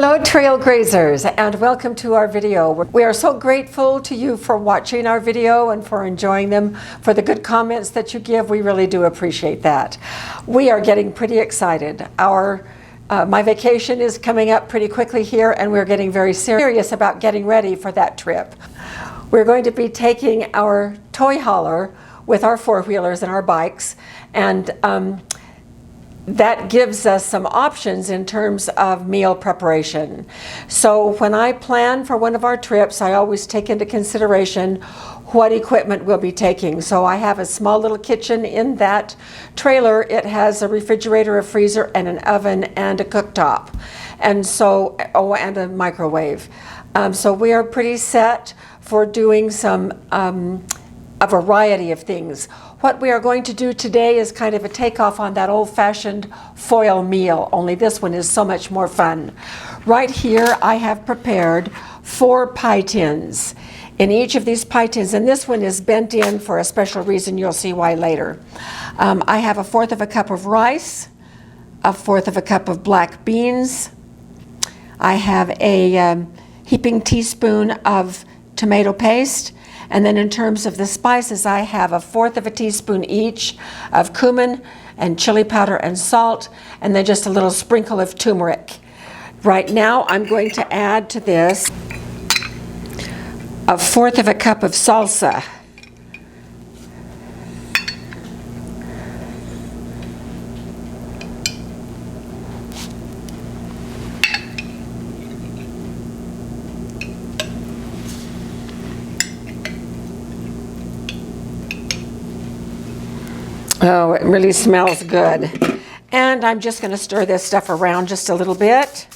Hello trail grazers, and welcome to our video. We are so grateful to you for watching our video and for enjoying them, for the good comments that you give. We really do appreciate that. We are getting pretty excited. My vacation is coming up pretty quickly here, and we're getting very serious about getting ready for that trip. We're going to be taking our toy hauler with our four-wheelers and our bikes, and that gives us some options in terms of meal preparation. So when I plan for one of our trips, I always take into consideration what equipment we'll be taking. So I have a small little kitchen in that trailer. It has a refrigerator, a freezer, and an oven, and a cooktop. And so, and a microwave. So we are pretty set for doing a variety of things. What we are going to do today is kind of a takeoff on that old-fashioned foil meal, only this one is so much more fun. Right here I have prepared 4 pie tins. In each of these pie tins, and this one is bent in for a special reason, you'll see why later. I have 1/4 of a cup of rice, 1/4 of a cup of black beans. I have a heaping teaspoon of tomato paste. And then in terms of the spices, I have 1/4 of a teaspoon each of cumin and chili powder and salt, and then just a little sprinkle of turmeric. Right now, I'm going to add to this 1/4 of a cup of salsa. Oh, it really smells good. And I'm just going to stir this stuff around just a little bit.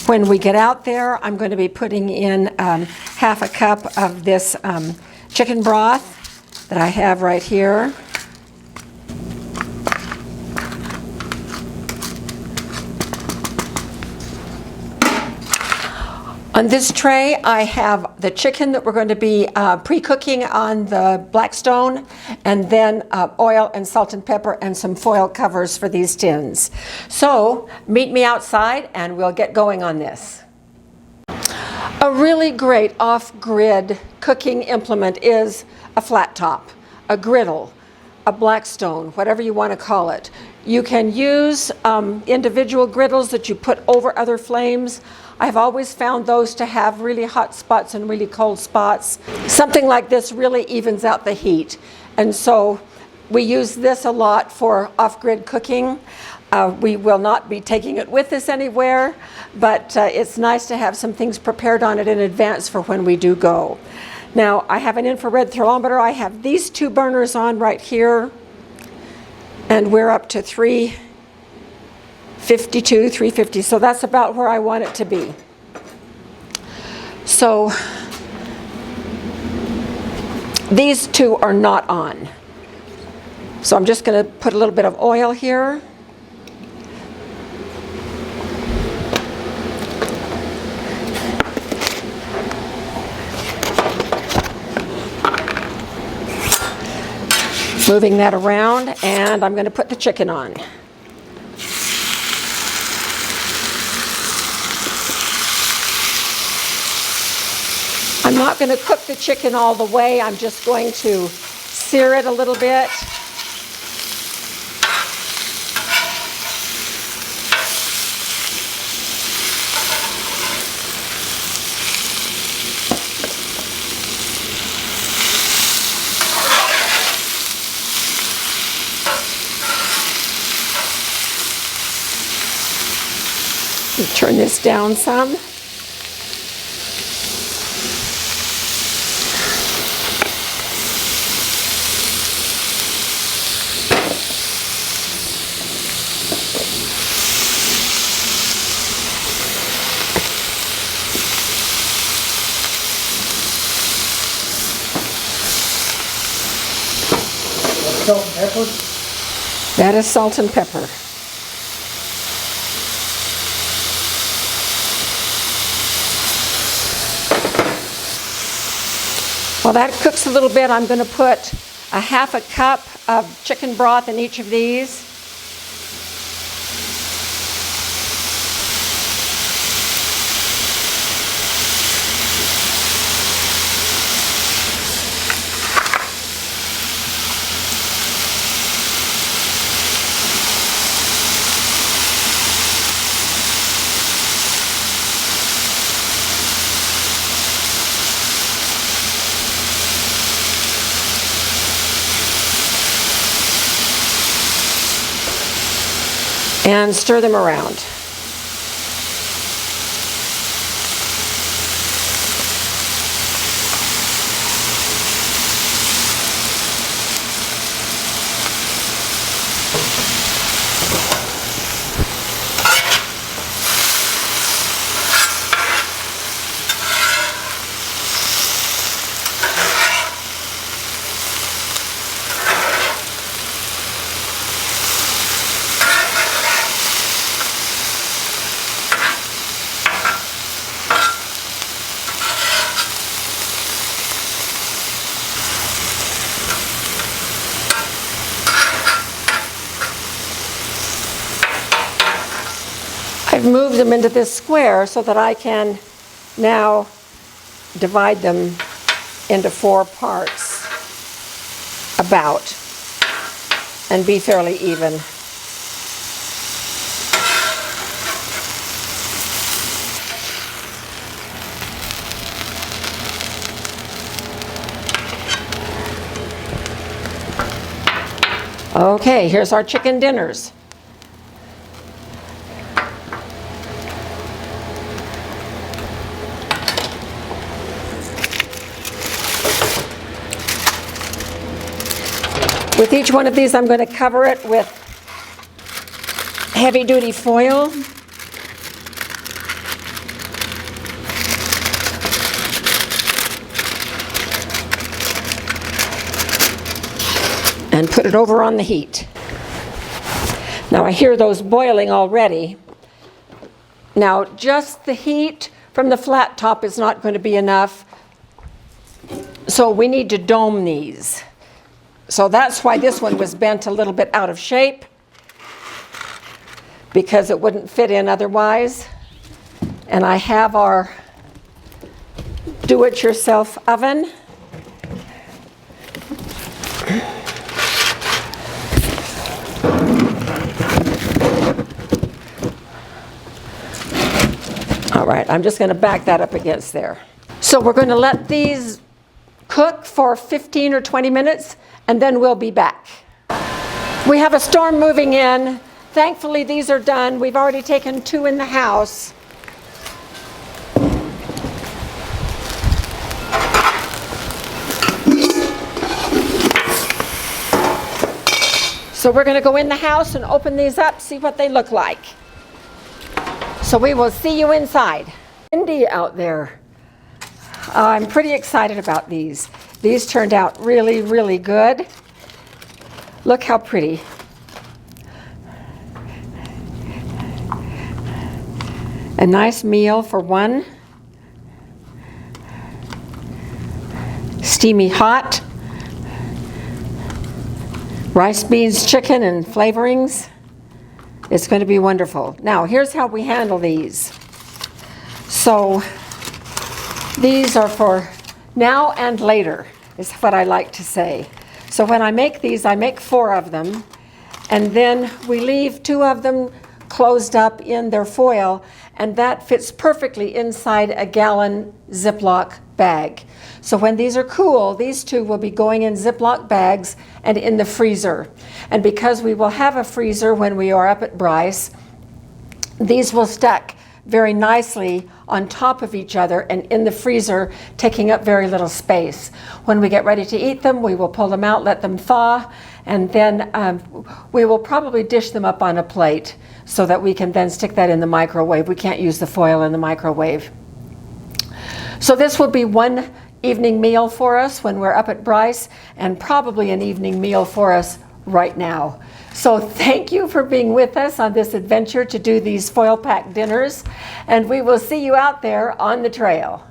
When we get out there, I'm going to be putting in 1/2 cup of this chicken broth that I have right here. On this tray, I have the chicken that we're going to be pre-cooking on the Blackstone, and then oil and salt and pepper and some foil covers for these tins. So meet me outside and we'll get going on this. A really great off-grid cooking implement is a flat top, a griddle, a Blackstone, whatever you want to call it. You can use individual griddles that you put over other flames. I've always found those to have really hot spots and really cold spots. Something like this really evens out the heat. And so we use this a lot for off-grid cooking. We will not be taking it with us anywhere, but it's nice to have some things prepared on it in advance for when we do go. Now, I have an infrared thermometer. I have these 2 burners on right here, and we're up to 352, 350, so that's about where I want it to be. So these 2 are not on. So I'm just going to put a little bit of oil here. Moving that around, and I'm going to put the chicken on. I'm not going to cook the chicken all the way. I'm just going to sear it a little bit. Turn this down some. Salt and pepper? That is salt and pepper. While that cooks a little bit, I'm going to put 1/2 cup of chicken broth in each of these. and stir them around. I've moved them into this square so that I can now divide them into 4 parts about and be fairly even. Okay, here's our chicken dinners. With each one of these, I'm going to cover it with heavy-duty foil. And put it over on the heat. Now I hear those boiling already. Now just the heat from the flat top is not going to be enough, so we need to dome these. So that's why this one was bent a little bit out of shape, because it wouldn't fit in otherwise. And I have our do-it-yourself oven. All right, I'm just going to back that up against there. So we're going to let these cook for 15 or 20 minutes, and then we'll be back. We have a storm moving in. Thankfully, these are done. We've already taken 2 in the house. So we're going to go in the house and open these up, see what they look like. So we will see you inside. Windy out there. I'm pretty excited about these. These turned out really, really good. Look how pretty. A nice meal for one. Steamy hot. Rice, beans, chicken, and flavorings. It's going to be wonderful. Now, here's how we handle these. So, these are for now and later, is what I like to say. So when I make these, I make 4 of them, and then we leave 2 of them closed up in their foil, and that fits perfectly inside a gallon Ziploc bag. So when these are cool, these 2 will be going in Ziploc bags and in the freezer. And because we will have a freezer when we are up at Bryce, these will stack very nicely on top of each other and in the freezer, taking up very little space. When we get ready to eat them, we will pull them out, let them thaw, and then we will probably dish them up on a plate so that we can then stick that in the microwave. We can't use the foil in the microwave. So this will be one evening meal for us when we're up at Bryce, and probably an evening meal for us right now. So thank you for being with us on this adventure to do these foil pack dinners, and we will see you out there on the trail.